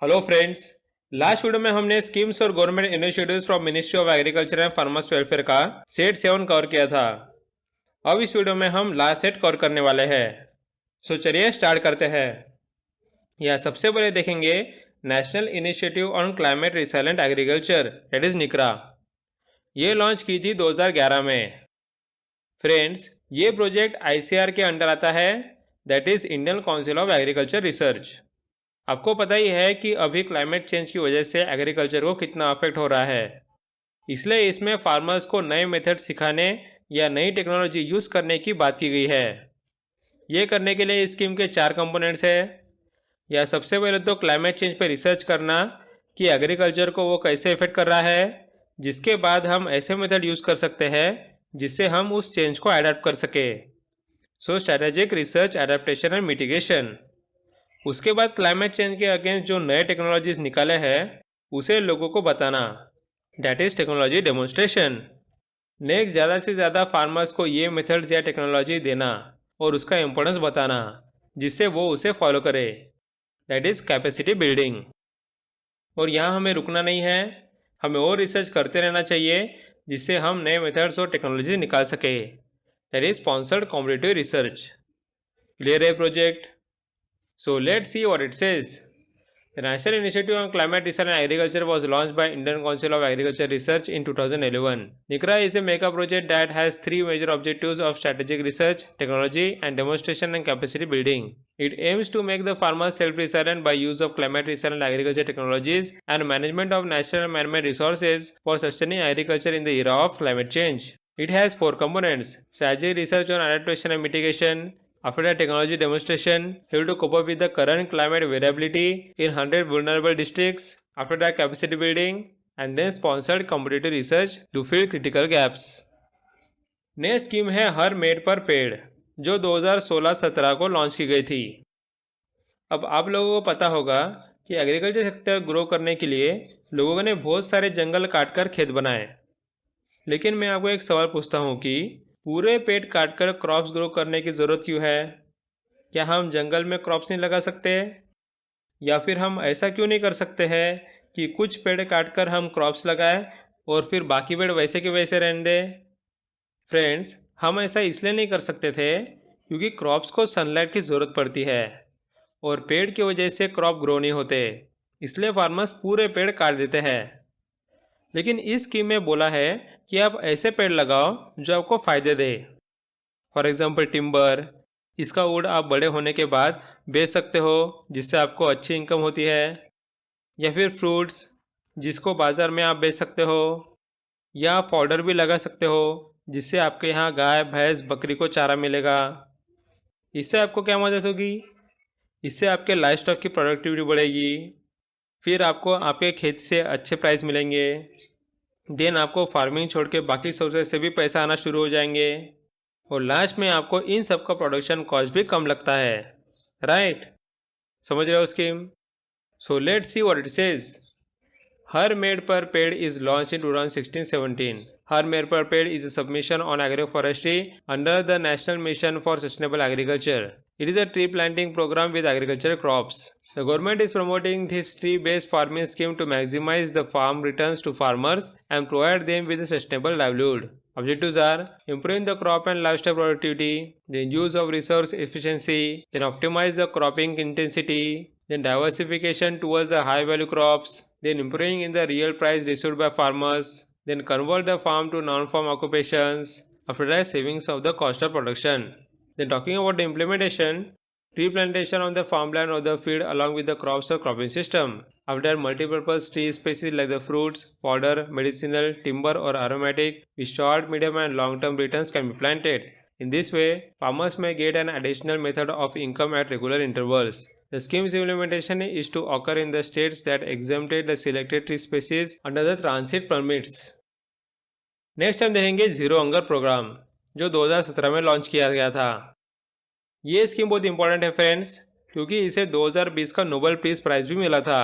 Hello friends. Last video में हमने schemes और government initiatives from ministry of agriculture and farmers welfare का set 7 cover किया था। अब इस वीडियो में हम लास्ट सेट कवर करने वाले हैं। सो चलिए स्टार्ट करते हैं। यह सबसे पहले देखेंगे national initiative on climate resilient agriculture, that is निकरा। ये लॉन्च की थी 2011 में। फ्रेंड्स, ये प्रोजेक्ट आईसीआर के अंडर आता है, that is Indian council of agriculture research. आपको पता ही है कि अभी क्लाइमेट चेंज की वजह से एग्रीकल्चर को कितना अफेक्ट हो रहा है। इसलिए इसमें फार्मर्स को नए मेथड सिखाने या नई टेक्नोलॉजी यूज़ करने की बात की गई है। ये करने के लिए इस स्कीम के 4 कंपोनेंट्स है। या सबसे पहले तो क्लाइमेट चेंज पर रिसर्च करना कि एग्रीकल्चर को वो कैसे इफेक्ट कर रहा है, जिसके बाद हम ऐसे मेथड यूज़ कर सकते हैं जिससे हम उस चेंज को अडेप्ट कर सके। So strategic research, adaptation and mitigation. उसके बाद क्लाइमेट चेंज के अगेंस्ट जो नए टेक्नोलॉजीज निकाले हैं उसे लोगों को बताना, that is technology demonstration. Next, ज़्यादा से ज़्यादा फार्मर्स को ये मेथड्स या टेक्नोलॉजी देना और उसका इम्पोर्टेंस बताना जिससे वो उसे फॉलो करे, दैट इज कैपेसिटी बिल्डिंग। और यहाँ हमें रुकना नहीं है, हमें और रिसर्च करते रहना चाहिए जिससे हम नए मेथड्स और टेक्नोलॉजी निकाल सके, that is sponsored competitive research. Clear है project? So let's see what it says. The National Initiative on Climate Research and Agriculture was launched by Indian Council of Agriculture Research in 2011. NICRA is a mega project that has 3 major objectives of strategic research, technology, and demonstration and capacity building. It aims to make the farmers self-resilient by use of climate research and agriculture technologies and management of natural and man-made resources for sustaining agriculture in the era of climate change. It has 4 components: strategic research on adaptation and mitigation. After that, technology demonstration, how to cope up with the current climate variability in 100 vulnerable districts. After that, capacity building, and then sponsored competitive research to fill critical gaps. नई scheme है हर made पर पेड़, जो 2016-17 को launch की गई थी। अब आप लोगों को पता होगा कि एग्रीकल्चर सेक्टर ग्रो करने के लिए लोगों ने बहुत सारे जंगल काटकर खेत बनाए। लेकिन मैं आपको एक सवाल पूछता हूँ कि पूरे पेड़ काटकर क्रॉप्स ग्रो करने की ज़रूरत क्यों है? क्या हम जंगल में क्रॉप्स नहीं लगा सकते? या फिर हम ऐसा क्यों नहीं कर सकते हैं कि कुछ पेड़ काटकर हम क्रॉप्स लगाएं और फिर बाकी पेड़ वैसे के वैसे रहने दें? फ्रेंड्स, हम ऐसा इसलिए नहीं कर सकते थे क्योंकि क्रॉप्स को सनलाइट की ज़रूरत पड़ती है और पेड़ की वजह से क्रॉप ग्रो नहीं होते, इसलिए फार्मर्स पूरे पेड़ काट देते हैं। लेकिन इस स्कीम में बोला है कि आप ऐसे पेड़ लगाओ जो आपको फ़ायदे दे। फॉर एग्जांपल टिम्बर, इसका वुड आप बड़े होने के बाद बेच सकते हो जिससे आपको अच्छी इनकम होती है। या फिर फ्रूट्स, जिसको बाज़ार में आप बेच सकते हो। या फॉडर भी लगा सकते हो जिससे आपके यहाँ गाय भैंस बकरी को चारा मिलेगा। इससे आपको क्या मदद होगी? इससे आपके लाइफ स्टॉक की प्रोडक्टिविटी बढ़ेगी, फिर आपको आपके खेत से अच्छे प्राइस मिलेंगे। देन आपको फार्मिंग छोड़ के बाकी सोर्सेज से भी पैसा आना शुरू हो जाएंगे और लास्ट में आपको इन सब का प्रोडक्शन कॉस्ट भी कम लगता है, राइट? समझ रहे हो scheme? So let's see what it says. Her made पर पेड़ is launch in 2016-17. Her made पर पेड़ is a submission on agroforestry under the National Mission for Sustainable Agriculture. It is a tree planting program with agricultural crops. The government is promoting this tree-based farming scheme to maximize the farm returns to farmers and provide them with a sustainable livelihood. Objectives are improving the crop and livestock productivity, then use of resource efficiency, then optimize the cropping intensity, then diversification towards the high-value crops, then improving in the real price received by farmers, then convert the farm to non-farm occupations, after that savings of the cost of production. Then talking about the implementation, tree plantation on the farmland or the field along with the crops or cropping system. After that, multi-purpose tree species like the fruits, fodder, medicinal, timber or aromatic with short, medium and long-term returns can be planted. In this way, farmers may get an additional method of income at regular intervals. The scheme's implementation is to occur in the states that exempted the selected tree species under the transit permits. Next हम देखेंगे zero hunger programme, जो 2017 में launch किया गया था। ये scheme बहुत important है फ्रेंड्स, क्योंकि इसे 2020 का नोबेल पीस प्राइज भी मिला था।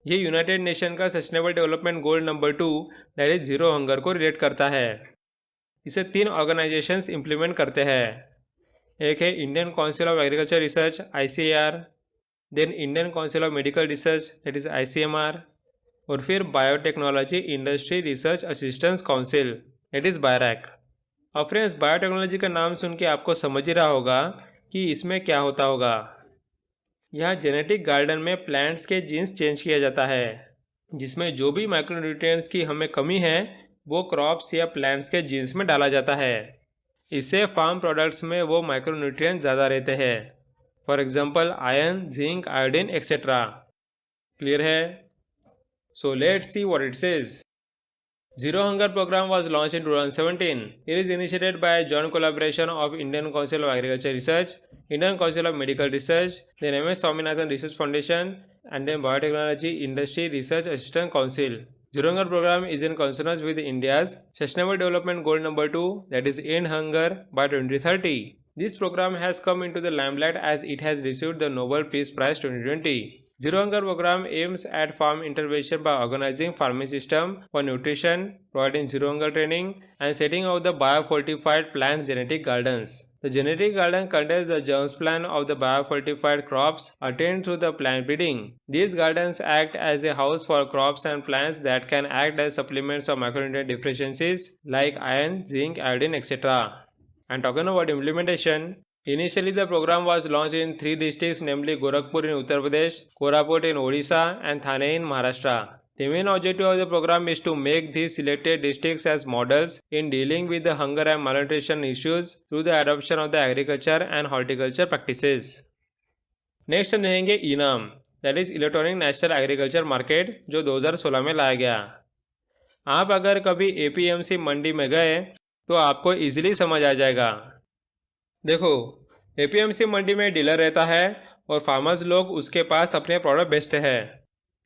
ये यूनाइटेड नेशन का sustainable development goal number 2, that is zero hunger को रिलेट करता है। इसे 3 ऑर्गेनाइजेशंस इम्प्लीमेंट करते हैं। एक है Indian council of agriculture research ICAR, then Indian council of medical research that is ICMR, और फिर biotechnology industry research assistance council that is BIRAC। अब फ्रेंड्स, बायोटेक्नोलॉजी का नाम सुन के आपको समझ ही रहा होगा कि इसमें क्या होता होगा। यहाँ जेनेटिक गार्डन में प्लांट्स के जीन्स चेंज किया जाता है, जिसमें जो भी माइक्रोन्यूट्रिएंट्स की हमें कमी है वो क्रॉप्स या प्लांट्स के जीन्स में डाला जाता है। इससे फार्म प्रोडक्ट्स में वो माइक्रोन्यूट्रिएंट्स ज़्यादा रहते हैं, for example iron, zinc, iodine etcetera. Clear है? So let's see what it says. Zero Hunger program was launched in 2017. It is initiated by a joint collaboration of Indian Council of Agriculture Research, Indian Council of Medical Research, then MS Swaminathan Research Foundation, and then Biotechnology Industry Research Assistance Council. Zero Hunger program is in consonance with India's Sustainable Development Goal number 2, that is end hunger by 2030. This program has come into the limelight as it has received the Nobel Peace Prize 2020. Zero Hunger program aims at farm intervention by organizing farming system for nutrition, providing zero hunger training, and setting up the biofortified plants genetic gardens. The genetic garden contains the germs plan of the biofortified crops attained through the plant breeding. These gardens act as a house for crops and plants that can act as supplements of macronutrient deficiencies like iron, zinc, iodine, etc. And talking about implementation, initially the program was launched in 3 districts, namely Gorakhpur in Uttar Pradesh, Koraput in Odisha, and Thane in Maharashtra. The main objective of the program is to make these selected districts as models in dealing with the hunger and malnutrition issues through the adoption of the agriculture and horticulture practices. Next हम देखेंगे इनाम, that is electronic national agriculture market, जो 2016 में लाया गया। आप अगर कभी APMC मंडी में गए तो आपको इजीली समझ आ जाएगा। देखो, APMC मंडी में डीलर रहता है और फार्मर्स लोग उसके पास अपने प्रोडक्ट बेचते हैं।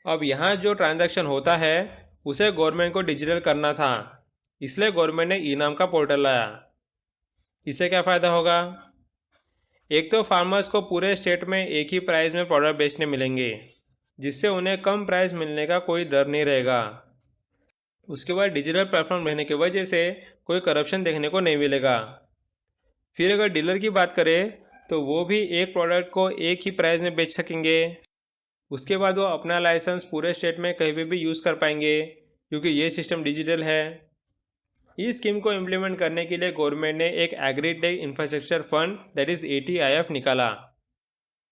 अब यहाँ जो ट्रांजैक्शन होता है उसे गवर्नमेंट को डिजिटल करना था, इसलिए गवर्नमेंट ने इनाम का पोर्टल लाया। इससे क्या फ़ायदा होगा? एक तो फार्मर्स को पूरे स्टेट में एक ही प्राइस में प्रोडक्ट बेचने मिलेंगे, जिससे उन्हें कम प्राइस मिलने का कोई डर नहीं रहेगा। उसके बाद डिजिटल प्लेटफॉर्म रहने की वजह से कोई करप्शन देखने को नहीं मिलेगा। फिर अगर डीलर की बात करें तो वो भी एक प्रोडक्ट को एक ही प्राइस में बेच सकेंगे। उसके बाद वो अपना लाइसेंस पूरे स्टेट में कहीं भी यूज़ कर पाएंगे, क्योंकि ये सिस्टम डिजिटल है। इस स्कीम को इम्प्लीमेंट करने के लिए गवर्नमेंट ने एक agritech infrastructure fund that is ATIF निकाला।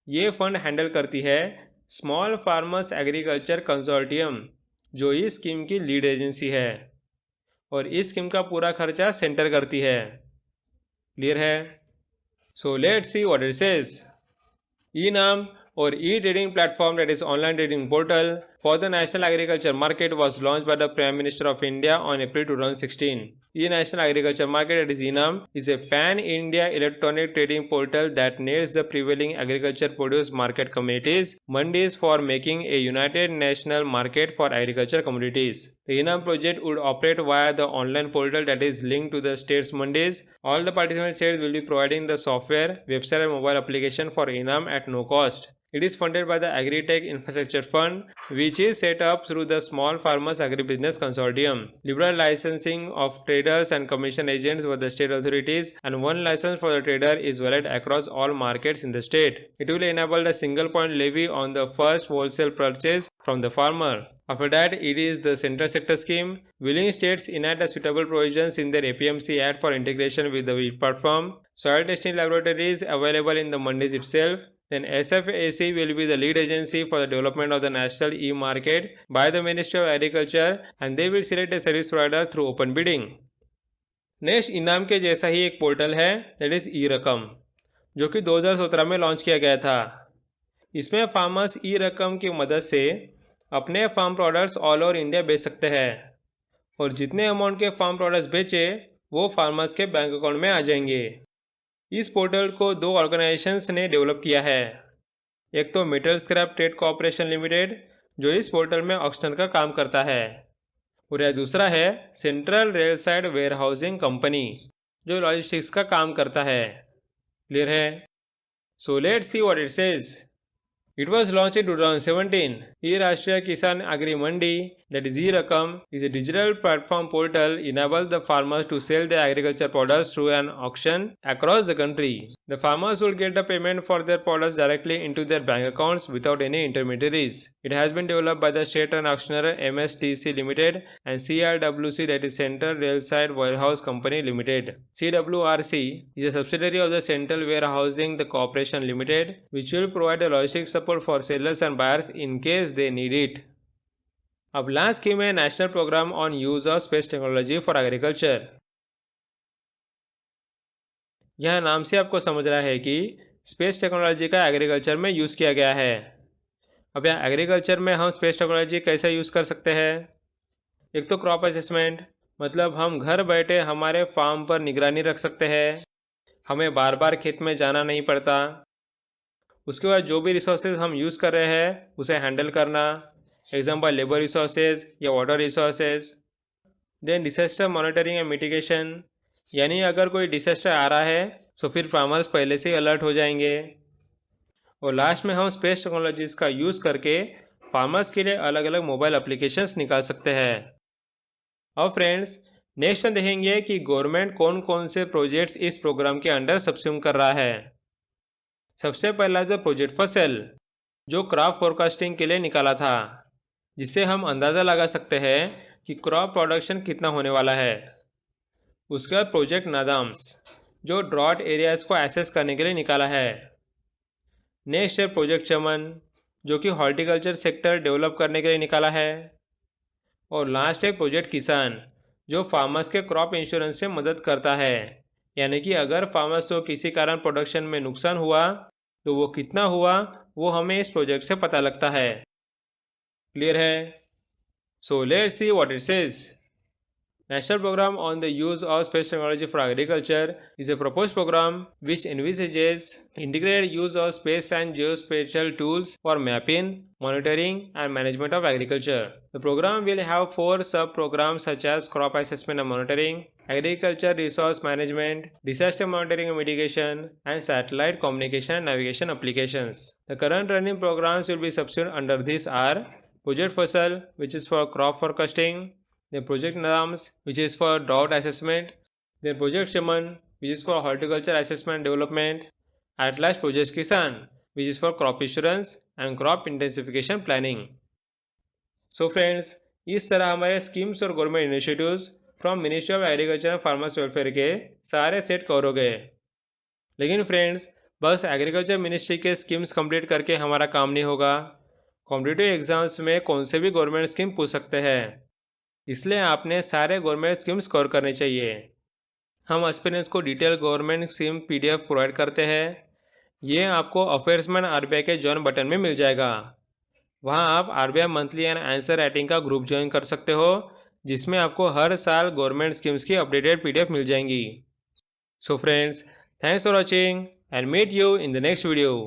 ये फंड हैंडल करती है स्मॉल फार्मर्स एग्रीकल्चर कंसोर्टियम, जो इस स्कीम की लीड एजेंसी है, और इस स्कीम का पूरा खर्चा सेंटर करती है। क्लियर है? So let's see what it says. E-NAM or e-trading platform, that is online trading portal for the national agriculture market, was launched by the Prime Minister of India on April 2016. E-National Agriculture Market, that is ENAM, is a pan-India electronic trading portal that nets the prevailing agriculture produce market communities, mandis, for making a united national market for agriculture commodities. The ENAM project would operate via the online portal that is linked to the state's mandis. All the participant states will be providing the software, website and mobile application for ENAM at no cost. It is funded by the Agritech Infrastructure Fund, which is set up through the Small Farmers Agribusiness Consortium. Liberal licensing of traders and commission agents by the state authorities, and one license for the trader is valid across all markets in the state. It will enable the single point levy on the first wholesale purchase from the farmer. After that, it is the central sector scheme. Willing states enact the suitable provisions in their APMC Act for integration with the wheat platform. Soil testing laboratories available in the mandis itself. Then SFAC will be the lead agency for the development of the national e-market by the Ministry of Agriculture, and they will select a service provider through open bidding. Next इनाम के जैसा ही एक portal है, that is ई-रकम, जो कि 2017 में launch किया गया था। इसमें फार्मर्स ई-रकम की मदद से अपने farm products all over India बेच सकते हैं, और जितने अमाउंट के फार्म प्रोडक्ट्स बेचे वो फार्मर्स के बैंक अकाउंट में आ जाएंगे। इस पोर्टल को 2 ऑर्गेनाइजेशंस ने डेवलप किया है। एक तो metal scrap trade corporation limited, जो इस पोर्टल में ऑक्शन का काम करता है, और यह दूसरा है central railside warehousing company, जो लॉजिस्टिक्स का काम करता है। क्लियर है? So let's see what it says. It was launched in 2017. ये राष्ट्रीय किसान एग्री मंडी That is e-Rakam is a digital platform portal enables the farmers to sell their agriculture products through an auction across the country. The farmers will get the payment for their products directly into their bank accounts without any intermediaries. It has been developed by the state-run auctioneer MSTC Limited and CRWC, that is Central Railside Warehouse Company Limited. CWRC is a subsidiary of the Central Warehousing the Corporation Limited, which will provide the logistics support for sellers and buyers in case they need it. अब last scheme है national programme on use of space technology for agriculture. यह नाम से आपको समझ रहा है कि स्पेस टेक्नोलॉजी का एग्रीकल्चर में यूज़ किया गया है। अब यहाँ एग्रीकल्चर में हम स्पेस टेक्नोलॉजी कैसे यूज़ कर सकते हैं? एक तो क्रॉप असेसमेंट, मतलब हम घर बैठे हमारे फार्म पर निगरानी रख सकते हैं, हमें बार बार खेत में जाना नहीं पड़ता। उसके बाद जो भी रिसोर्सेज हम यूज़ कर रहे हैं उसे हैंडल करना, एग्जाम्पल लेबर रिसोर्सेज या water resources. Then disaster monitoring and mitigation, यानी अगर कोई डिसास्टर आ रहा है तो फिर फार्मर्स पहले से ही अलर्ट हो जाएंगे। और लास्ट में हम स्पेस टेक्नोलॉजीज़ का यूज़ करके फार्मर्स के लिए अलग अलग मोबाइल एप्लीकेशंस निकाल सकते हैं। और फ्रेंड्स, नेक्स्ट हम देखेंगे कि गवर्नमेंट कौन कौन से प्रोजेक्ट्स इस प्रोग्राम के अंडर सब्स्यूम कर रहा है। सबसे पहला जो प्रोजेक्ट फसल, जो क्रॉप फोरकास्टिंग के लिए निकाला था, जिससे हम अंदाज़ा लगा सकते हैं कि क्रॉप प्रोडक्शन कितना होने वाला है। उसका प्रोजेक्ट नादाम्स, जो ड्रॉट एरियाज़ को एसेस करने के लिए निकाला है। नेक्स्ट है प्रोजेक्ट चमन, जो कि हॉर्टिकल्चर सेक्टर डेवलप करने के लिए निकाला है। और लास्ट है प्रोजेक्ट किसान, जो फार्मर्स के क्रॉप इंश्योरेंस से मदद करता है, यानी कि अगर फार्मर्स को किसी कारण प्रोडक्शन में नुकसान हुआ तो वो कितना हुआ वो हमें इस प्रोजेक्ट से पता लगता है। क्लियर है? So let's see what it says. National Program on the Use of Space Technology for Agriculture is a proposed program which envisages integrated use of space and geospatial tools for mapping, monitoring, and management of agriculture. The program will have 4 sub-programs such as crop assessment and monitoring, agriculture resource management, disaster monitoring and mitigation, and satellite communication and navigation applications. The current running programs will be subsumed under this are Project Fasal, which is for crop forecasting, then Project Nadams, which is for drought assessment, then Project Shaman, which is for horticulture assessment and development, at last Project Kisan, which is for crop insurance and crop intensification planning. So friends, इस तरह हमारे schemes और government initiatives from ministry of agriculture and farmers welfare के सारे set cover हो गए। लेकिन friends, बस एग्रीकल्चर मिनिस्ट्री के स्कीम्स कंप्लीट करके हमारा काम नहीं होगा। कॉम्पिटिटिव एग्जाम्स में कौन से भी गवर्नमेंट स्कीम पूछ सकते हैं, इसलिए आपने सारे गवर्नमेंट स्कीम स्कोर करने चाहिए। हम एस्पिरेंट्स को detail government scheme PDF provide करते हैं। ये आपको अफेयर्समैन RBI के जॉइन बटन में मिल जाएगा। वहाँ आप RBI monthly and answer writing का ग्रुप ज्वाइन कर सकते हो, जिसमें आपको हर साल गवर्नमेंट स्कीम्स की अपडेटेड PDF मिल जाएंगी। So friends, thanks for watching and meet you in the next video.